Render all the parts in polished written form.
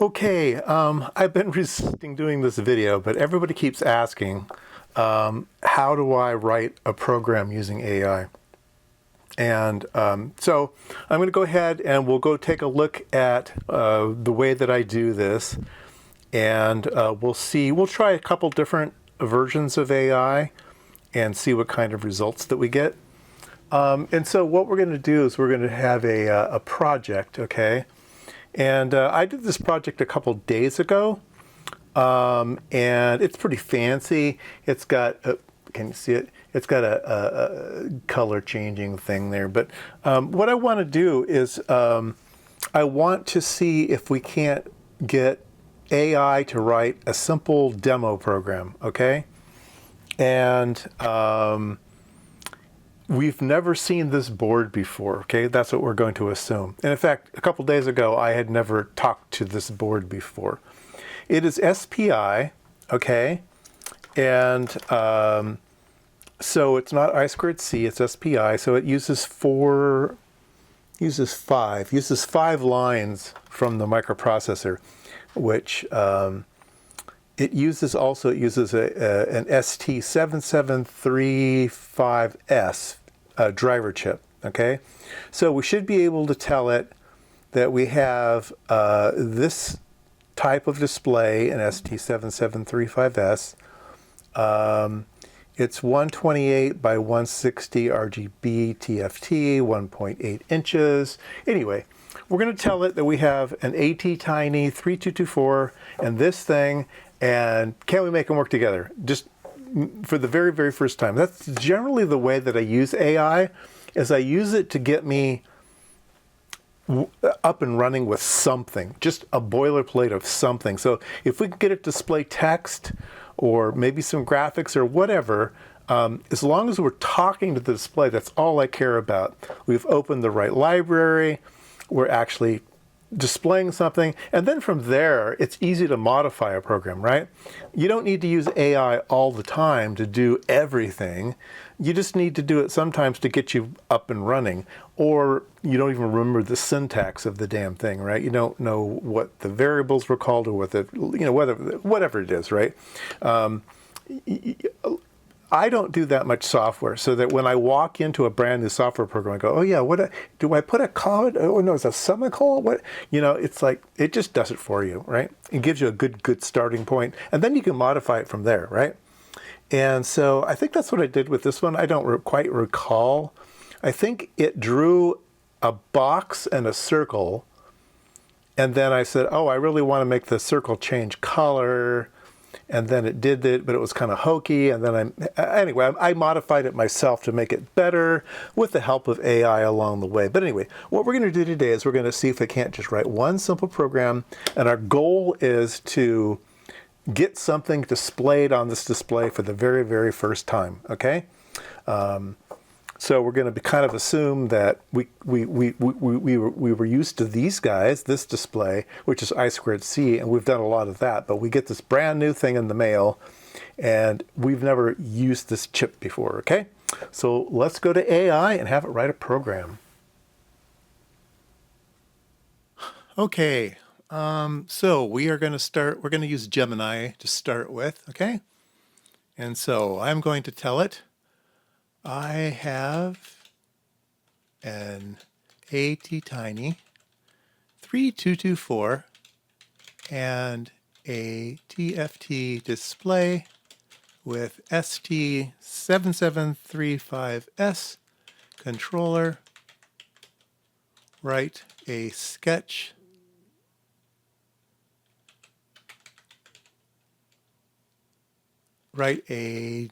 Okay, I've been resisting doing this video, but everybody keeps asking, how do I write a program using AI? And so I'm going to go ahead and we'll go take a look at the way that I do this. And we'll try a couple different versions of AI and see what kind of results that we get. And so what we're going to do is we're going to have a project, okay? And I did this project a couple days ago, and it's pretty fancy. It's got, can you see it? It's got a color changing thing there. But what I want to do is I want to see if we can't get AI to write a simple demo program, okay? And we've never seen this board before, okay? That's what we're going to assume. And in fact, a couple days ago, I had never talked to this board before. It is SPI, okay? And so it's not I squared C, it's SPI. So it uses five lines from the microprocessor, which it uses an ST7735S driver chip, okay? So we should be able to tell it that we have this type of display in ST7735S. It's 128 by 160 RGB TFT, 1.8 inches. Anyway, we're going to tell it that we have an ATtiny 3224 and this thing, and can we make them work together? Just for the very, very first time. That's generally the way that I use AI, is I use it to get me up and running with something, just a boilerplate of something. So if we can get it to display text or maybe some graphics or whatever, as long as we're talking to the display, that's all I care about. We've opened the right library, we're actually displaying something, and then from there, it's easy to modify a program, right? You don't need to use AI all the time to do everything. You just need to do it sometimes to get you up and running, or you don't even remember the syntax of the damn thing, right? You don't know what the variables were called or what the, whatever it is, right? I don't do that much software, so that when I walk into a brand new software program, I go, oh yeah, do I put a comma? Oh no, it's a semicolon? What? It's like, it just does it for you, right? It gives you a good starting point, and then you can modify it from there, right? And so I think that's what I did with this one. I don't quite recall. I think it drew a box and a circle, and then I said, oh, I really want to make the circle change color. And then it did it, but it was kind of hokey. And then I modified it myself to make it better with the help of AI along the way. But anyway, what we're going to do today is we're going to see if we can't just write one simple program. And our goal is to get something displayed on this display for the very, very first time, okay? So we're going to kind of assume that we were used to these guys, this display, which is I squared C, and we've done a lot of that, but we get this brand new thing in the mail, and we've never used this chip before, okay? So let's go to AI and have it write a program. Okay, so we are going to start, we're going to use Gemini to start with, okay? And so I'm going to tell it, I have an ATtiny 3224 and a TFT display with ST7735S controller. Write a sketch. Write a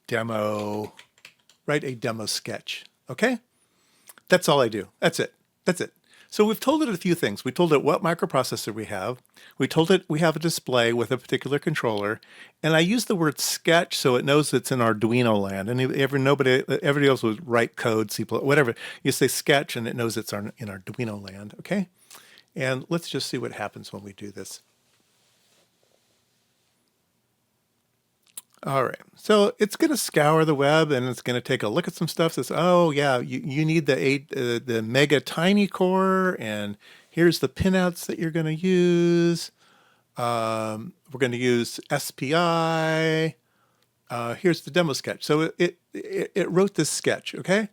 demo sketch, okay? That's all I do. That's it. So we've told it a few things. We told it what microprocessor we have. We told it we have a display with a particular controller. And I use the word sketch so it knows it's in Arduino land. And everybody else would write code, C++, whatever. You say sketch and it knows it's in Arduino land, okay? And let's just see what happens when we do this. All right, so it's going to scour the web and it's going to take a look at some stuff. Says, oh yeah, you need the mega tiny core, and here's the pinouts that you're going to use. We're going to use SPI. Here's the demo sketch. So it wrote this sketch, okay?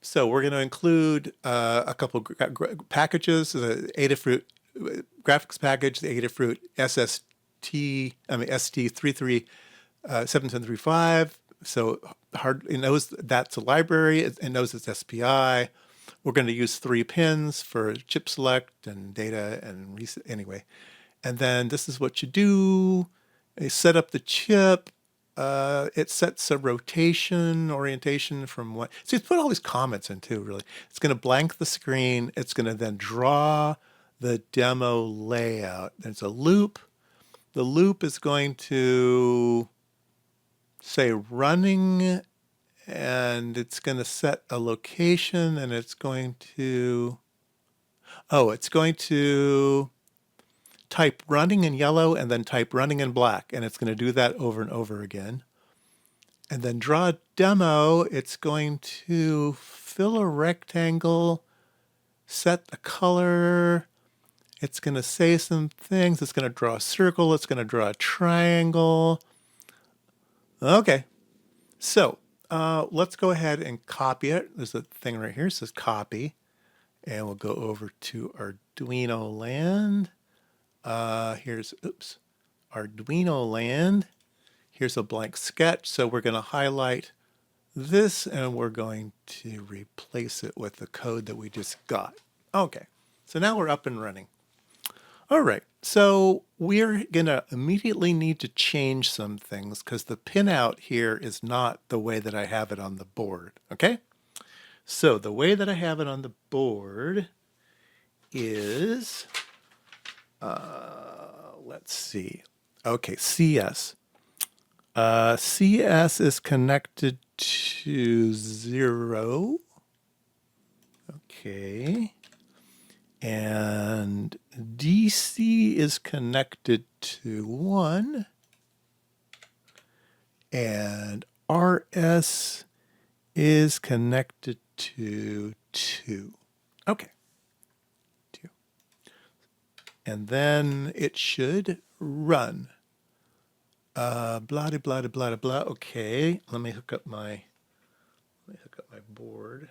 So we're going to include a couple packages, the Adafruit graphics package, the Adafruit ST7735. So it knows that's a library. It knows it's SPI. We're going to use 3 pins for chip select and data and reset anyway. And then this is what you do. You set up the chip. It sets a rotation orientation from what. So it's put all these comments in too, really. It's going to blank the screen. It's going to then draw the demo layout. There's a loop. The loop is going to say running, and it's going to set a location, and it's going to, it's going to type running in yellow and then type running in black, and it's going to do that over and over again. And then draw a demo. It's going to fill a rectangle, set the color. It's going to say some things. It's going to draw a circle. It's going to draw a triangle. Okay, so let's go ahead and copy it. There's a thing right here. It says copy. And we'll go over to Arduino land. Here's Arduino land. Here's a blank sketch. So we're going to highlight this and we're going to replace it with the code that we just got. Okay, so now we're up and running. All right, so we're going to immediately need to change some things because the pinout here is not the way that I have it on the board, okay? So the way that I have it on the board is, let's see. Okay, CS. CS is connected to 0. Okay. And DC is connected to 1. And RS is connected to 2. Okay. 2. And then it should run. Blah, blah, blah, blah, blah. Okay. Let me hook up my board.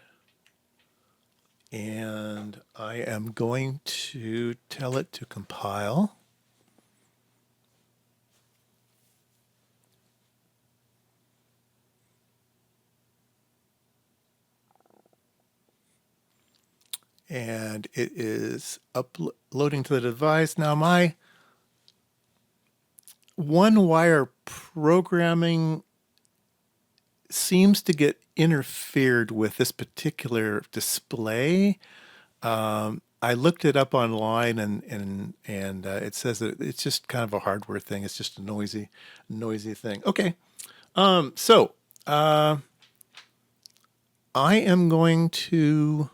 And I am going to tell it to compile. And it is uploading to the device. Now my one-wire programming seems to get interfered with this particular display. I looked it up online and it says that it's just kind of a hardware thing. It's just a noisy thing. Okay. So I am going to,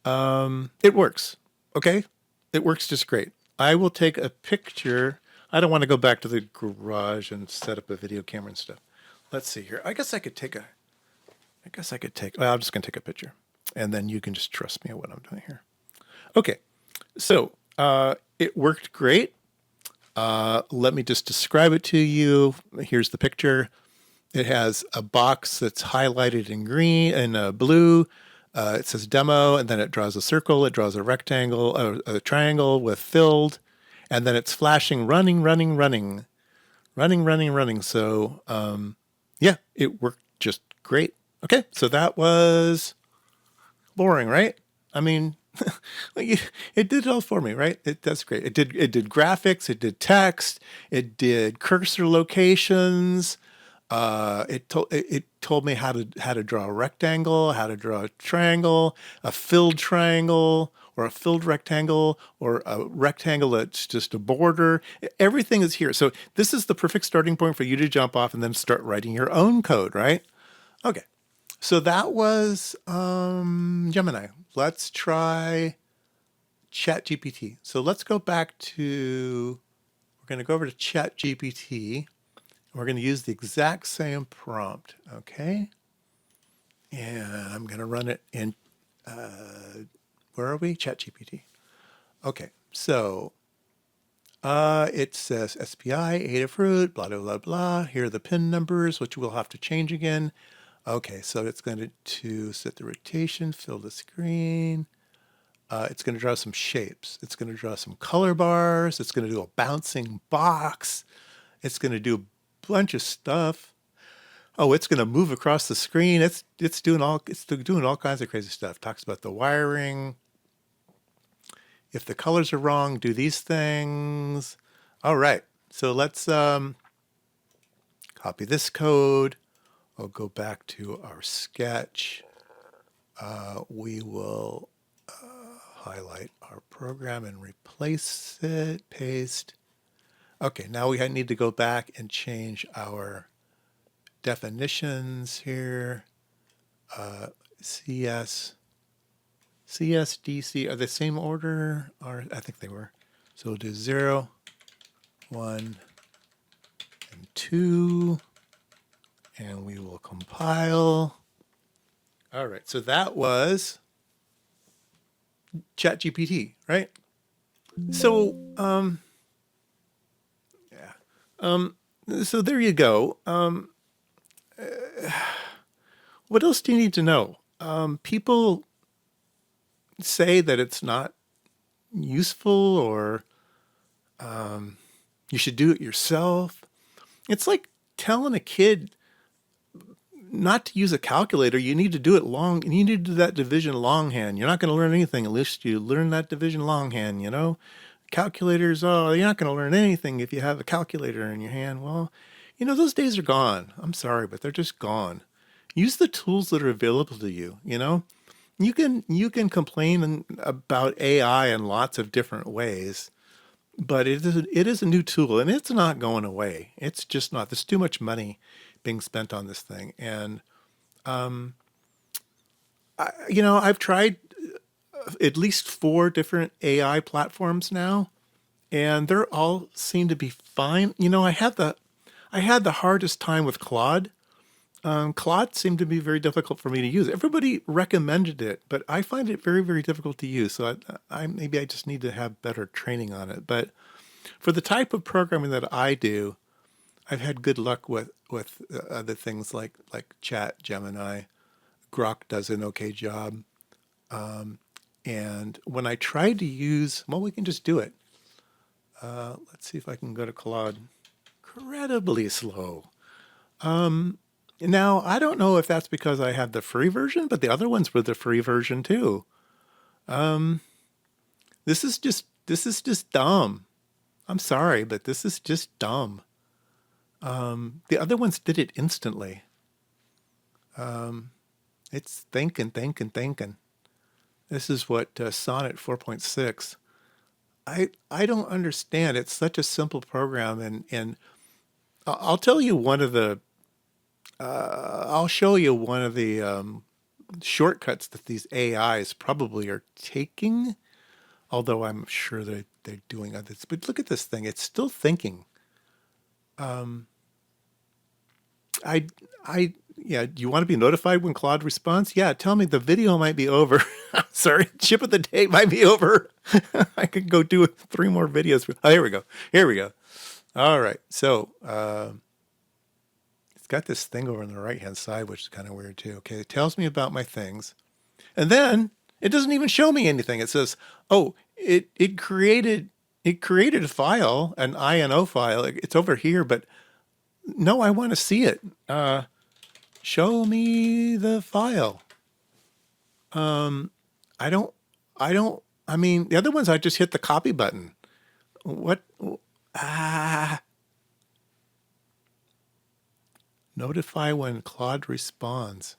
it works. Okay. It works just great. I will take a picture. I don't want to go back to the garage and set up a video camera and stuff. Let's see here. I guess I could take, well, I'm just going to take a picture and then you can just trust me on what I'm doing here. Okay. So, it worked great. Let me just describe it to you. Here's the picture. It has a box that's highlighted in green and blue. It says demo, and then it draws a circle. It draws a rectangle, a triangle with filled, and then it's flashing running. So, yeah, it worked just great. Okay, so that was boring, right? I mean, it did it all for me, right? That's great. It did graphics, it did text, it did cursor locations. It told me how to draw a rectangle, how to draw a triangle, a filled triangle, or a filled rectangle, or a rectangle that's just a border. Everything is here. So this is the perfect starting point for you to jump off and then start writing your own code, right? Okay. So that was Gemini. Let's try ChatGPT. So let's go back to, we're going to go over to ChatGPT. We're going to use the exact same prompt, okay? And I'm going to run it in, where are we? ChatGPT. Okay, so it says SPI, Adafruit, blah, blah, blah, blah. Here are the pin numbers, which we'll have to change again. Okay, so it's going to set the rotation, fill the screen. It's going to draw some shapes. It's going to draw some color bars. It's going to do a bouncing box. It's going to do a bunch of stuff. Oh, it's going to move across the screen. It's doing all kinds of crazy stuff. Talks about the wiring. If the colors are wrong, do these things. All right. So let's copy this code. I'll go back to our sketch. We will highlight our program and replace it, paste. Okay, now we need to go back and change our definitions here. CS, DC, are the same order? Or I think they were. So we'll do 0, 1, and 2, and we will compile. All right, so that was ChatGPT, right? So, so there you go. What else do you need to know? People say that it's not useful or you should do it yourself. It's like telling a kid not to use a calculator. You need to do it long, and you need to do that division longhand. You're not going to learn anything unless you learn that division longhand, you know? Calculators, oh, you're not going to learn anything if you have a calculator in your hand. Well, you know, those days are gone. I'm sorry, but they're just gone. Use the tools that are available to you, you know? You can complain about AI in lots of different ways, but it is a new tool, and it's not going away. It's just not. There's too much money being spent on this thing, and I've tried at least 4 different AI platforms now, and they're all seem to be fine. You know, I had the hardest time with Claude. Claude seemed to be very difficult for me to use. Everybody recommended it, but I find it very, very difficult to use. So maybe I just need to have better training on it. But for the type of programming that I do, I've had good luck with other things like Chat, Gemini. Grok does an okay job. And when I tried to use, well, we can just do it. Let's see if I can go to Claude. Incredibly slow. Now, I don't know if that's because I have the free version, but the other ones were the free version too. This is just dumb. I'm sorry, but this is just dumb. The other ones did it instantly. It's thinking. This is what Sonnet 4.6. I don't understand. It's such a simple program, and I'll tell you one of the I'll show you one of the shortcuts that these AIs probably are taking, although I'm sure they're doing others. But look at this thing. It's still thinking. Yeah, do you want to be notified when Claude responds? Yeah, tell me the video might be over. Sorry, ship of the day might be over. I could go do 3 more videos. Oh, here we go. All right, so it's got this thing over on the right-hand side, which is kind of weird too. Okay, it tells me about my things. And then it doesn't even show me anything. It says, oh, it created a file, an INO file. It's over here, but no, I want to see it. Show me the file. I mean, the other ones, I just hit the copy button. What? Notify when Claude responds.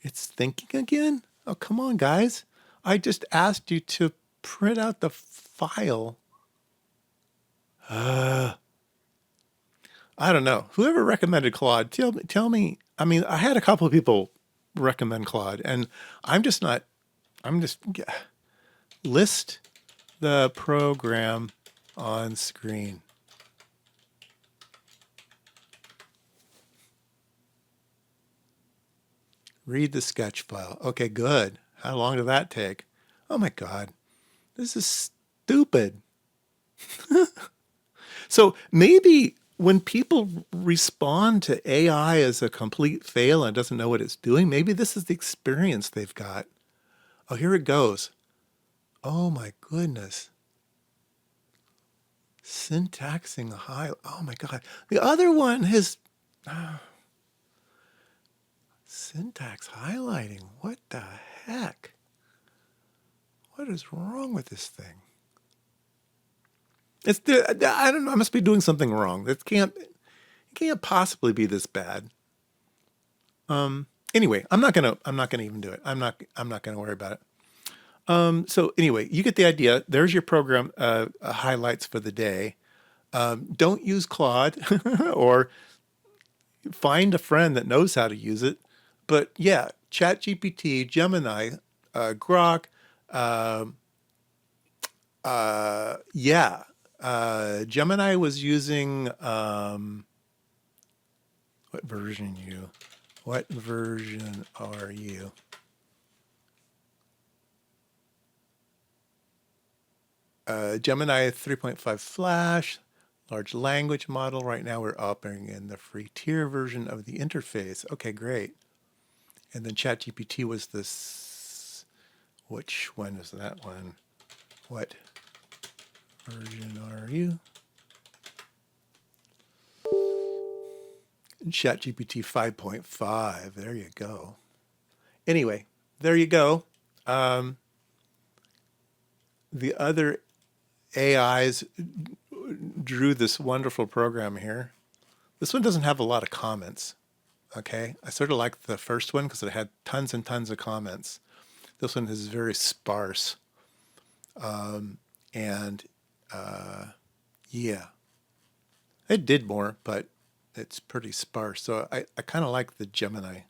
It's thinking again? Oh, come on, guys. I just asked you to print out the file. I don't know. Whoever recommended Claude, tell me. I mean, I had a couple of people recommend Claude, and I'm just list the program on screen. Read the sketch file. Okay, good. How long did that take? Oh my God. This is stupid. So maybe when people respond to AI as a complete fail and doesn't know what it's doing, maybe this is the experience they've got. Oh, here it goes. Oh my goodness. Syntaxing high. Oh my God. The other one has syntax highlighting. What the heck? What is wrong with this thing? I don't know. I must be doing something wrong. It can't possibly be this bad. Anyway, I'm not gonna even do it. I'm not gonna worry about it. So anyway, you get the idea. There's your program highlights for the day. Don't use Claude or find a friend that knows how to use it. But yeah, ChatGPT, Gemini, Grok, yeah. Gemini was using what version you? What version are you? Gemini 3.5 Flash, large language model. Right now we're operating in the free tier version of the interface. Okay, great. And then ChatGPT was this, which one is that one? What version are you? ChatGPT 5.5. There you go. Anyway, there you go. The other AIs drew this wonderful program here. This one doesn't have a lot of comments. Okay, I sort of liked the first one because it had tons and tons of comments. This one is very sparse. And yeah, it did more, but it's pretty sparse. So I kind of like the Gemini